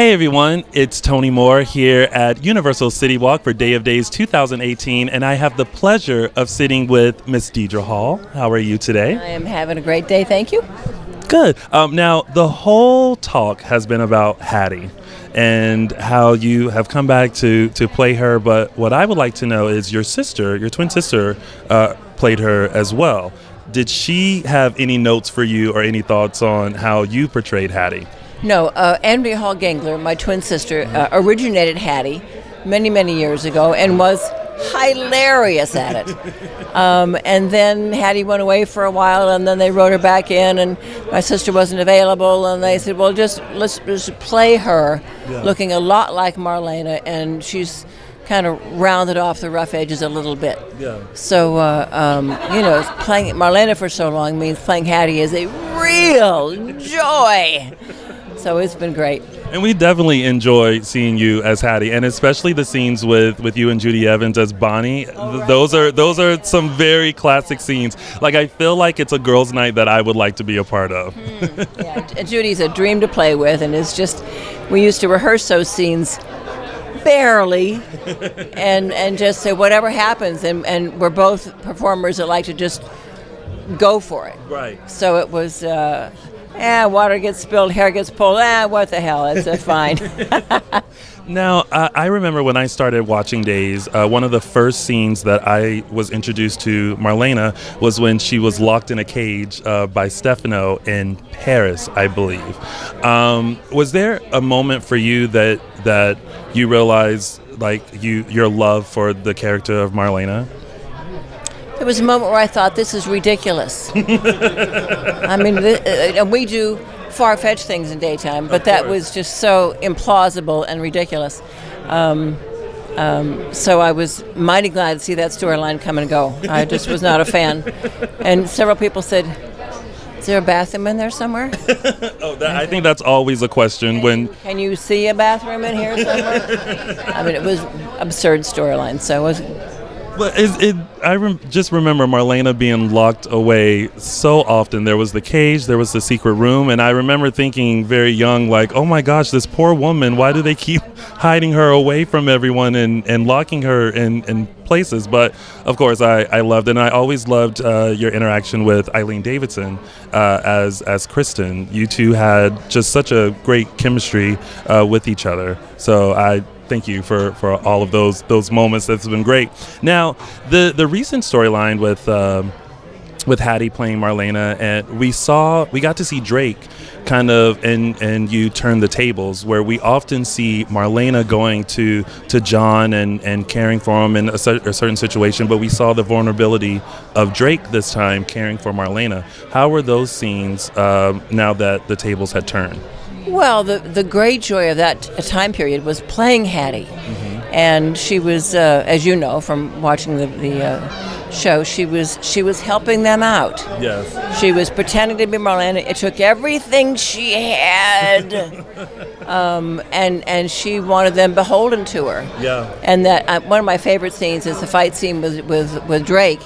Hey everyone, it's Tony Moore here at Universal City Walk for Day of Days 2018, and I have the pleasure of sitting with Miss Deidre Hall. How are you today? I am having a great day, thank you. Good. Now, the whole talk has been about Hattie and how you have come back to play her, but what I would like to know is your sister, your twin sister, played her as well. Did she have any notes for you or any thoughts on how you portrayed Hattie? No, Deidre Hall Gengler, my twin sister, originated Hattie many years ago and was hilarious at it. And then Hattie went away for a while, and then they wrote her back in, and my sister wasn't available, and they said, well, let's just play her, looking a lot like Marlena, and she's kind of rounded off the rough edges a little bit. Yeah. So, playing Marlena for so long means playing Hattie is a real joy. So it's been great. And we definitely enjoy seeing you as Hattie, and especially the scenes with you and Judy Evans as Bonnie. Right. Those are some very classic scenes. Like, I feel like it's a girls' night that I would like to be a part of. Yeah, Judy's a dream to play with, and it's just, we used to rehearse those scenes barely and just say whatever happens, and we're both performers that like to just go for it. Right. So it was water gets spilled, hair gets pulled, what the hell, it's fine. Now, I remember when I started watching Days, one of the first scenes that I was introduced to Marlena was when she was locked in a cage by Stefano in Paris, I believe. Was there a moment for you that you realized, like, your love for the character of Marlena? There was a moment where I thought, this is ridiculous. I mean, we do far-fetched things in daytime, but that was just so implausible and ridiculous. So I was mighty glad to see that storyline come and go. I just was not a fan. And several people said, is there a bathroom in there somewhere? I think that's always a question. Can you see a bathroom in here somewhere? I mean, it was absurd storyline, so it was... But just remember Marlena being locked away so often. There was the cage, there was the secret room, and I remember thinking very young, like, oh my gosh, this poor woman, why do they keep hiding her away from everyone and locking her in places? But of course, I loved it, and I always loved your interaction with Eileen Davidson as Kristen. You two had just such a great chemistry with each other. So I thank you for all of those moments. That's been great. Now, the recent storyline with Hattie playing Marlena, and we got to see Drake kind of and you turn the tables, where we often see Marlena going to John and caring for him in a certain situation, but we saw the vulnerability of Drake this time caring for Marlena. How were those scenes now that the tables had turned? Well, the great joy of that time period was playing Hattie. And she was, as you know from watching the show, she was helping them out. Yes. She was pretending to be Marlena. It took everything she had, and she wanted them beholden to her. Yeah. And that one of my favorite scenes is the fight scene with Drake.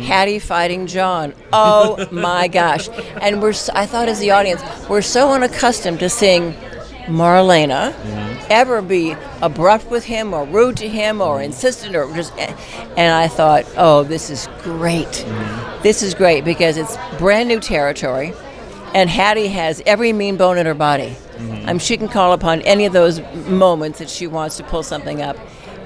Hattie fighting John. Oh my gosh! And I thought as the audience, we're so unaccustomed to seeing Marlena ever be abrupt with him or rude to him or insistent or just, and I thought, oh, this is great. This is great because it's brand new territory, and Hattie has every mean bone in her body. She can call upon any of those moments that she wants to pull something up.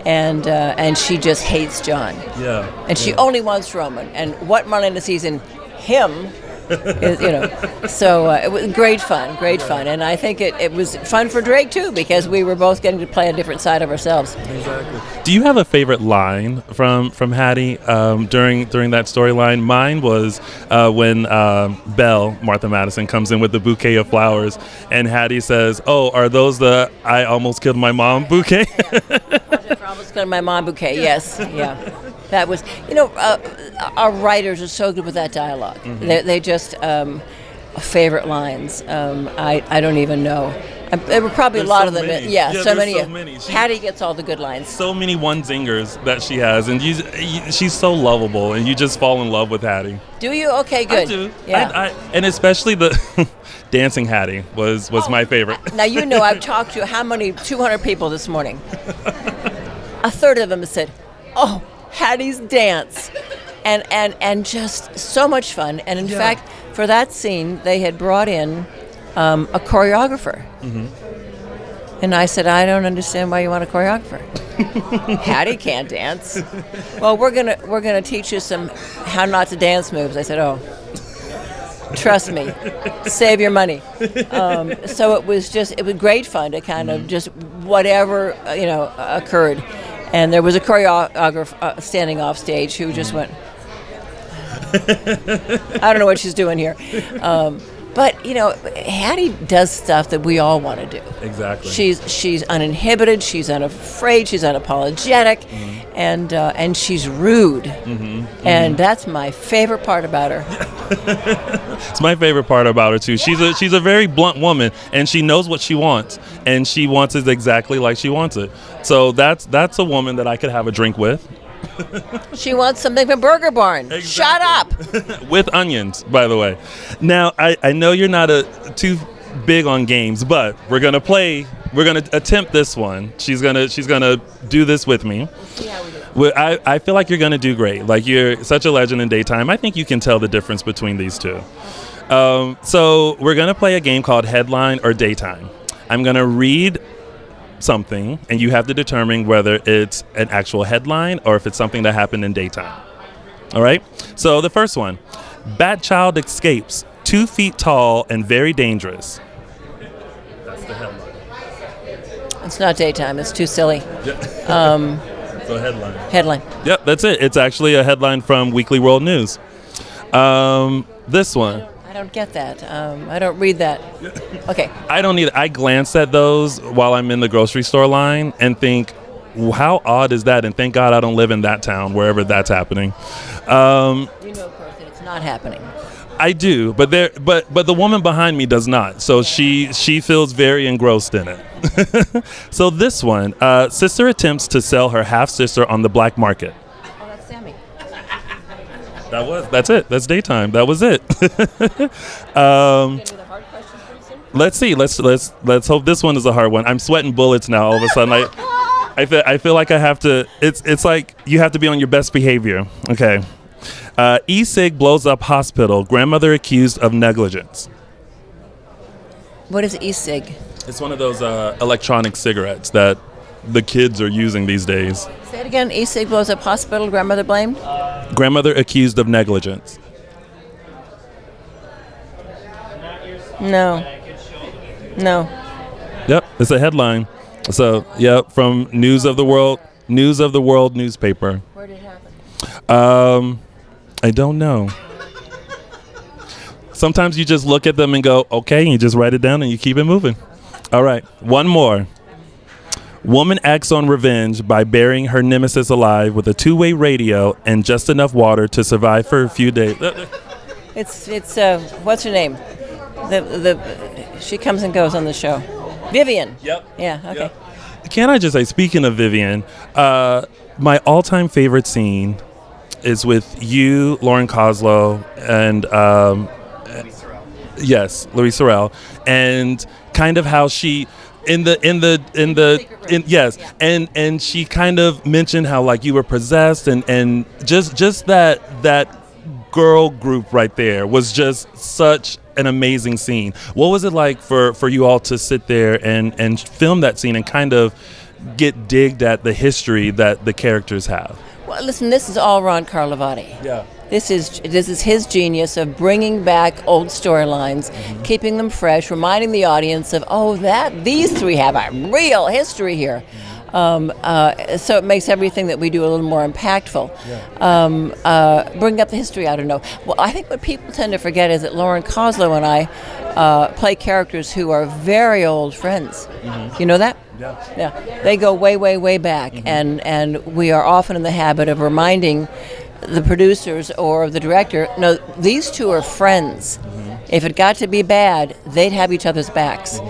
And she just hates John. Yeah. And she only wants Roman. And what Marlena sees in him is, so it was great fun. And I think it was fun for Drake too, because we were both getting to play a different side of ourselves. Exactly. Do you have a favorite line from Hattie during that storyline? Mine was when Belle, Martha Madison, comes in with the bouquet of flowers, and Hattie says, "Oh, are those the I almost killed my mom bouquet?" I almost killed my mom bouquet. Yes, yeah. That was, our writers are so good with that dialogue. They just favorite lines. I don't even know. There were probably There's a lot so of them. Many. Yeah, so many. So many. Hattie gets all the good lines. So many one-zingers that she has, and she's so lovable, and you just fall in love with Hattie. Do you? Okay, good. I do. Yeah. And especially Dancing Hattie was my favorite. Now, you know, I've talked to how many 200 people this morning. A third of them said, "Oh, Hattie's dance," and just so much fun. And in fact, for that scene, they had brought in a choreographer. Mm-hmm. And I said, "I don't understand why you want a choreographer. Hattie can't dance." "Well, we're gonna teach you some how not to dance moves." I said, "Oh, trust me, save your money." So it was great fun to kind of just whatever occurred, and there was a choreographer standing off stage who just went, "I don't know what she's doing here." But Hattie does stuff that we all want to do. Exactly. She's uninhibited. She's unafraid. She's unapologetic, and she's rude. And that's my favorite part about her. It's my favorite part about her too. She's a very blunt woman, and she knows what she wants, and she wants it exactly like she wants it. So that's a woman that I could have a drink with. She wants something from Burger Barn. Exactly. Shut up. With onions, by the way. Now, I know you're not too big on games, but we're gonna attempt this one. She's gonna do this with me. See how we do. I feel like you're gonna do great. Like, you're such a legend in daytime. I think you can tell the difference between these two. So we're gonna play a game called Headline or Daytime. I'm gonna read something, and you have to determine whether it's an actual headline or if it's something that happened in daytime. All right? So the first one: Bat child escapes, 2 feet tall and very dangerous. That's the headline. It's not daytime. It's too silly. So headline. Headline. Yep, that's it. It's actually a headline from Weekly World News. This one. I don't get that. I don't read that. Okay. I don't need. I glance at those while I'm in the grocery store line and think, how odd is that? And thank God I don't live in that town, wherever that's happening. You know, of course, that it's not happening. I do, but the woman behind me does not. So she feels very engrossed in it. So this one, sister attempts to sell her half sister on the black market. Oh, that's Sammy. That's it. That's daytime. That was it. Let's see. Let's hope this one is a hard one. I'm sweating bullets now. All of a sudden, I feel like I have to. It's like you have to be on your best behavior. Okay. E-cig blows up hospital. Grandmother accused of negligence. What is e-cig? It's one of those electronic cigarettes that the kids are using these days. Say it again. E-cig blows up hospital. Grandmother blamed? Grandmother accused of negligence. No. Yep, it's a headline. So, yep, from News of the World newspaper. Where did it happen? I don't know. Sometimes you just look at them and go, okay, and you just write it down and you keep it moving. All right, one more. Woman acts on revenge by burying her nemesis alive with a 2-way radio and just enough water to survive for a few days. It's what's her name? She comes and goes on the show. Vivian. Yep. Yeah. Okay. Yep. Can I just say, speaking of Vivian, my all-time favorite scene is with you, Lauren Koslow, and Louise Sorrell, and kind of how she. Yes, and she kind of mentioned how, like, you were possessed, and just that girl group right there was just such an amazing scene. What was it like for you all to sit there and film that scene and kind of get digged at the history that the characters have? Well, listen, this is all Ron Carlivati. Yeah. This is his genius of bringing back old storylines, keeping them fresh, reminding the audience of, these three have a real history here. So it makes everything that we do a little more impactful. Yeah. Bring up the history, I don't know. Well, I think what people tend to forget is that Lauren Koslow and I play characters who are very old friends. You know that? Yeah. They go way, way, way back, and we are often in the habit of reminding the producers or the director, no, these two are friends. If it got to be bad, they'd have each other's backs.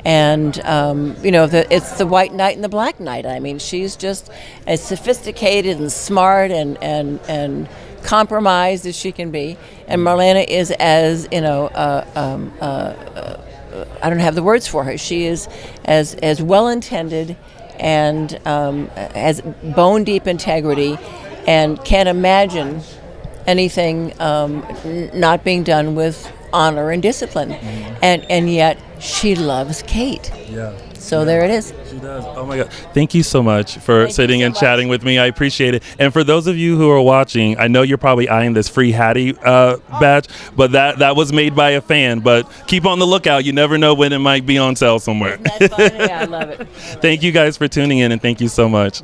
And, it's the white knight and the black knight. I mean, she's just as sophisticated and smart and compromised as she can be, and Marlena is as I don't have the words for her. She is as well intended and has bone deep integrity, and can't imagine anything not being done with honor and discipline, and yet she loves Kate. Yeah. So there it is. She does. Oh my God. Thank you so much for sitting and chatting with me. I appreciate it. And for those of you who are watching, I know you're probably eyeing this free Hattie badge, but that was made by a fan. But keep on the lookout. You never know when it might be on sale somewhere. Isn't that fun? Yeah, I love it. Thank you guys for tuning in, and thank you so much.